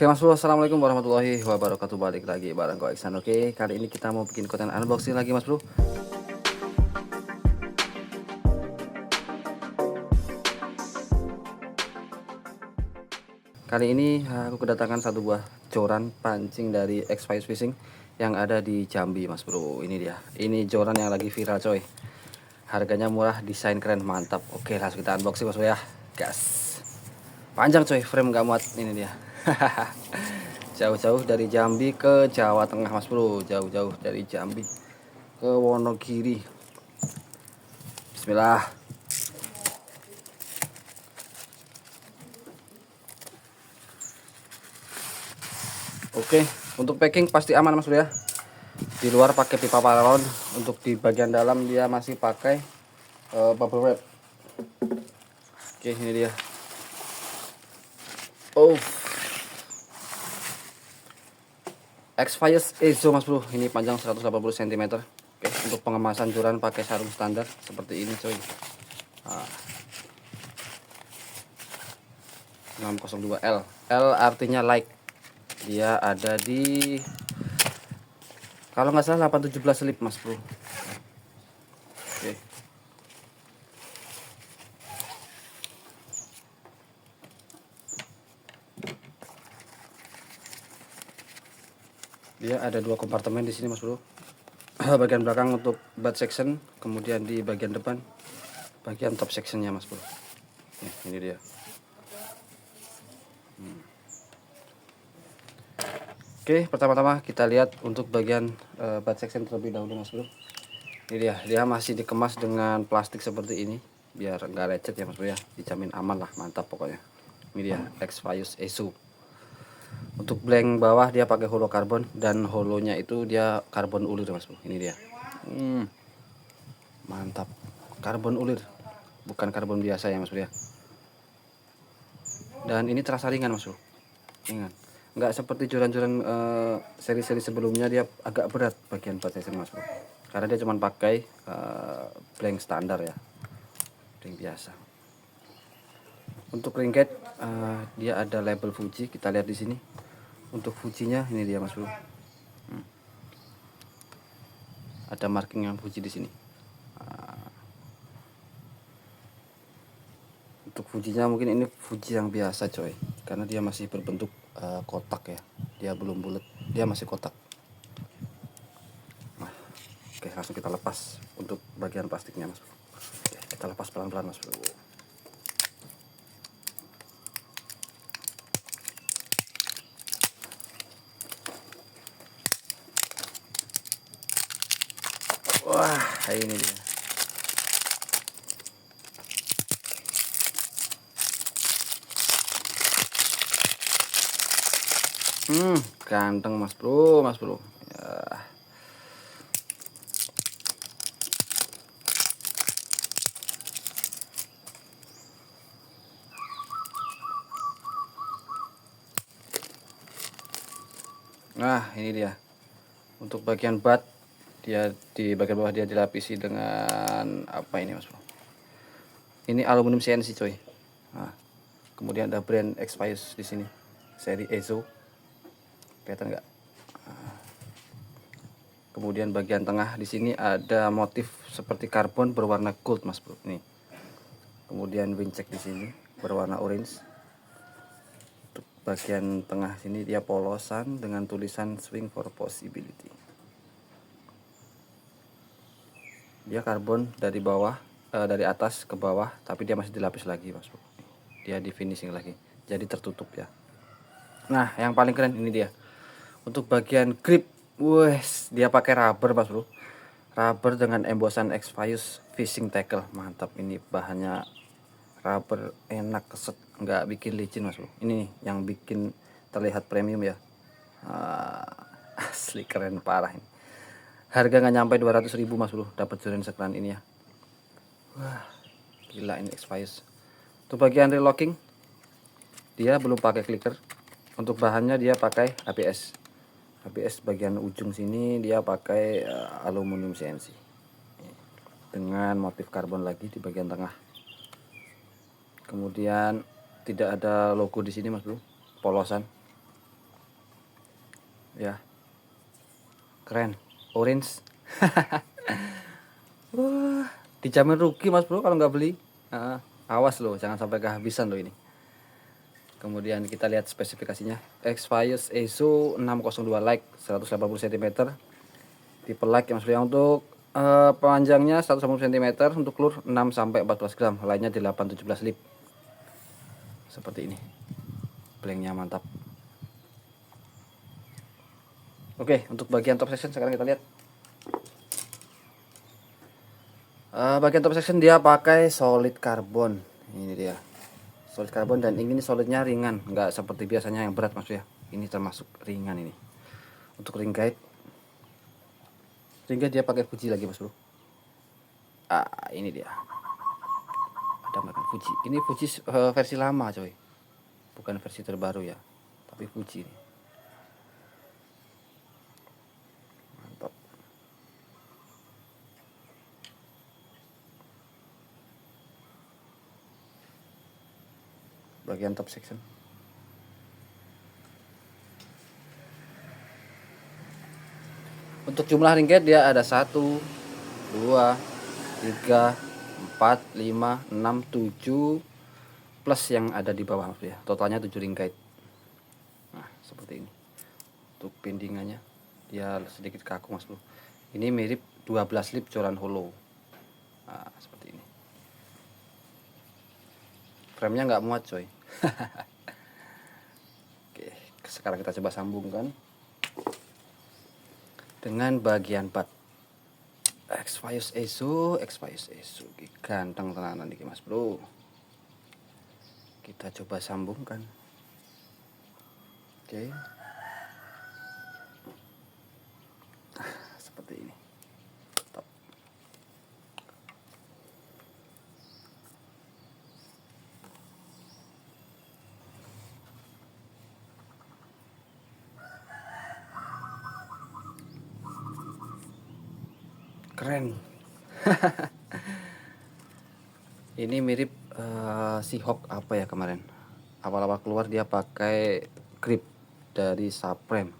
Oke Mas Bro, assalamualaikum warahmatullahi wabarakatuh. Balik lagi bareng gue Iksan. Oke, kali ini kita mau bikin konten unboxing lagi Mas Bro. Kali ini aku kedatangan satu buah joran pancing dari X-Fire Fishing yang ada di Jambi Mas Bro. Ini dia, ini joran yang lagi viral coy. Harganya murah, desain keren, mantap. Oke, langsung kita unboxing Mas Bro ya. Gas. Panjang coy, frame gak muat. Ini dia. Jauh-jauh dari Jambi ke Jawa Tengah Mas Bro. Jauh-jauh dari Jambi ke Wonogiri. Bismillah. Oke, untuk packing pasti aman Mas Bro ya. Di luar pakai pipa paralon, untuk di bagian dalam dia masih pakai bubble wrap. Oke, ini dia. Oh, X-Fire Ezo Mas Bro, ini panjang 180 cm. Oke, untuk pengemasan joran pakai sarung standar seperti ini coy. 602L. L artinya like. Dia ada di, kalau nggak salah 817 slip Mas Bro. Oke. Dia ada dua kompartemen di sini Mas Bro. Bagian belakang untuk butt section, kemudian di bagian depan bagian top sectionnya Mas Bro. Ini dia. Oke, pertama-tama kita lihat untuk bagian butt section terlebih dahulu Mas Bro. Ini dia masih dikemas dengan plastik seperti ini biar enggak lecet ya Mas Bro ya. Dijamin aman lah, mantap pokoknya. Ini dia X-Fire Ezo. Untuk blank bawah dia pakai holo karbon, dan holonya itu dia karbon ulir Mas Bro. Ini dia. Mantap. Karbon ulir, bukan karbon biasa ya Mas Bro ya. Dan ini terasa ringan Mas Bro. Ringan. Nggak seperti joran-joran seri-seri sebelumnya, dia agak berat bagian butt section Mas Bro. Karena dia cuma pakai blank standar ya. Blank biasa. Untuk ringket dia ada label Fuji, kita lihat di sini. Untuk Fujinya ini dia Mas Bro. Ada marking yang Fuji di sini. Untuk Fujinya mungkin ini Fuji yang biasa coy, karena dia masih berbentuk kotak ya. Dia belum bulat, dia masih kotak. Nah, oke, langsung kita lepas untuk bagian plastiknya Mas Bro. Oke, kita lepas pelan-pelan Mas Bro. Wah, ini dia. Ganteng Mas Bro, Mas Bro. Ya. Nah, ini dia. Untuk bagian butt, dia di bagian bawah dia dilapisi dengan apa ini Mas Bro? Ini aluminium CNC coy. Nah, kemudian ada brand X-Fire di sini, seri Ezo. Kelihatan nggak? Kemudian bagian tengah di sini ada motif seperti karbon berwarna gold Mas Bro. Nih. Kemudian wingcheck di sini berwarna orange. Untuk bagian tengah sini dia polosan dengan tulisan swing for possibility. Dia karbon dari bawah, dari atas ke bawah, tapi dia masih dilapis lagi Mas Bro. Dia di finishing lagi, jadi tertutup ya. Nah, yang paling keren ini dia. Untuk bagian grip, wes dia pakai rubber Mas Bro. Rubber dengan embosan X-Fire Fishing Tackle, mantap. Ini bahannya rubber, enak, keset, nggak bikin licin Mas Bro. Ini yang bikin terlihat premium ya. Asli keren parah ini. Harga nggak nyampe 200.000 Mas Bro, dapat joran sekeren ini ya. Wah, gila ini X-Fire. Untuk bagian relocking dia belum pakai clicker. Untuk bahannya dia pakai ABS. ABS bagian ujung sini dia pakai aluminium CNC dengan motif karbon lagi di bagian tengah. Kemudian tidak ada logo di sini Mas Bro, polosan. ya. Keren, orange. Wah, dijamin rugi Mas Bro kalau nggak beli. Awas loh, jangan sampai kehabisan loh ini. Kemudian kita lihat spesifikasinya. Expius ESO 602 like 180 cm. Tipe like ya Mas Bro. Untuk panjangnya 180 cm, untuk lur 6 sampai 14 gram, lainnya di 8-17 lip. Seperti ini. Blanknya mantap. Oke, untuk bagian top section sekarang kita lihat. Bagian top section dia pakai solid carbon. Ini dia solid carbon, dan ini solidnya ringan, nggak seperti biasanya yang berat Mas ya. Ini termasuk ringan ini. Untuk ring guide dia pakai Fuji lagi Mas Bro. Ini dia. Ada makan Fuji. Ini Fuji versi lama coy, bukan versi terbaru ya, tapi Fuji ini. Mantap. Bagian top section. Untuk jumlah ring guide dia ada 1, 2, 3, 4, 5, 6, 7 plus yang ada di bawah ya. Totalnya 7 ring guide. Nah, seperti ini. Untuk pindingannya dia sedikit kaku Mas Bro. Ini mirip 12 lip joran hollow. Nah, seperti ini. Frame-nya nggak muat coy. Oke, sekarang kita coba sambungkan dengan bagian bat. Expius ESO ganteng tenanan iki Mas Bro. Kita coba sambungkan. Oke. Seperti ini. Top. Keren. Ini mirip Seahawk apa ya kemarin. Awal-awal keluar dia pakai grip dari Supreme.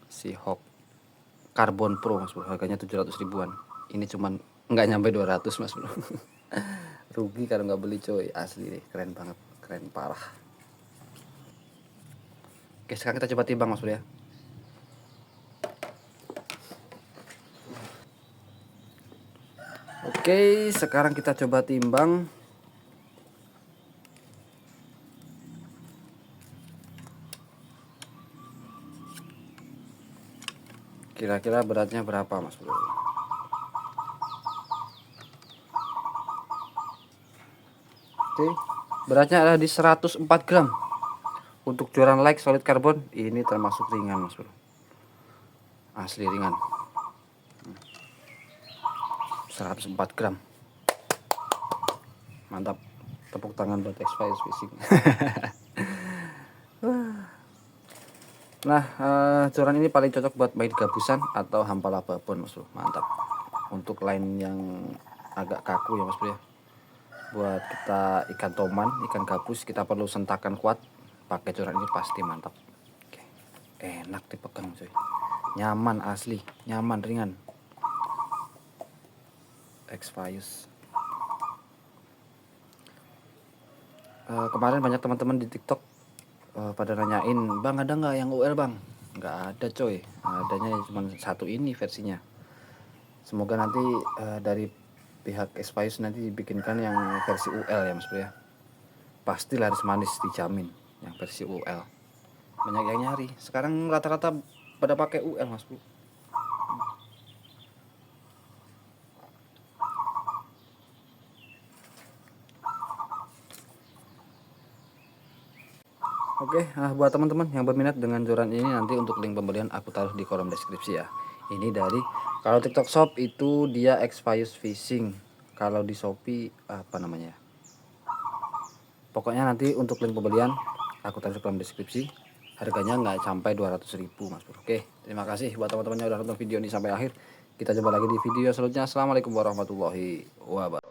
Seahawk Carbon Pro Mas Bro, harganya 700 ribuan. Ini cuman nggak nyampe 200 Mas Bro. Rugi kalau nggak beli coy, asli deh, keren banget, keren parah. Oke, sekarang kita coba timbang Mas Bro ya. Oke, sekarang kita coba timbang. Kira-kira beratnya berapa Mas Bro? Oke, beratnya ada di 104 gram. Untuk joran like solid carbon ini termasuk ringan Mas Bro. Asli ringan. 104 gram. Mantap. Tepuk tangan buat Expius Fishing. Nah, joran ini paling cocok buat main gabusan atau hampal babon Mas Bro. Mantap. Untuk line yang agak kaku ya Mas Bro ya. Buat kita ikan toman, ikan gabus, kita perlu sentakan kuat. Pakai joran ini pasti mantap. Oke. Enak dipegang coy. Nyaman asli, nyaman ringan. Expius. Kemarin banyak teman-teman di TikTok pada nanyain, "Bang, ada nggak yang UL Bang?" Nggak ada coy, adanya cuma satu ini versinya. Semoga nanti dari pihak Expius nanti dibikinkan yang versi UL ya Mas Bro ya. Pasti laris manis dijamin yang versi UL. Banyak yang nyari. Sekarang rata-rata pada pakai UL Mas Bro. Oke, buat teman-teman yang berminat dengan joran ini, nanti untuk link pembelian aku taruh di kolom deskripsi ya. Ini dari, kalau TikTok Shop itu dia Expius Fishing, kalau di Shopee apa namanya? Pokoknya nanti untuk link pembelian aku taruh di kolom deskripsi. Harganya nggak sampai 200 ribu Mas Bro. Oke, terima kasih buat teman-teman yang udah nonton video ini sampai akhir. Kita coba lagi di video selanjutnya. Assalamualaikum warahmatullahi wabarakatuh.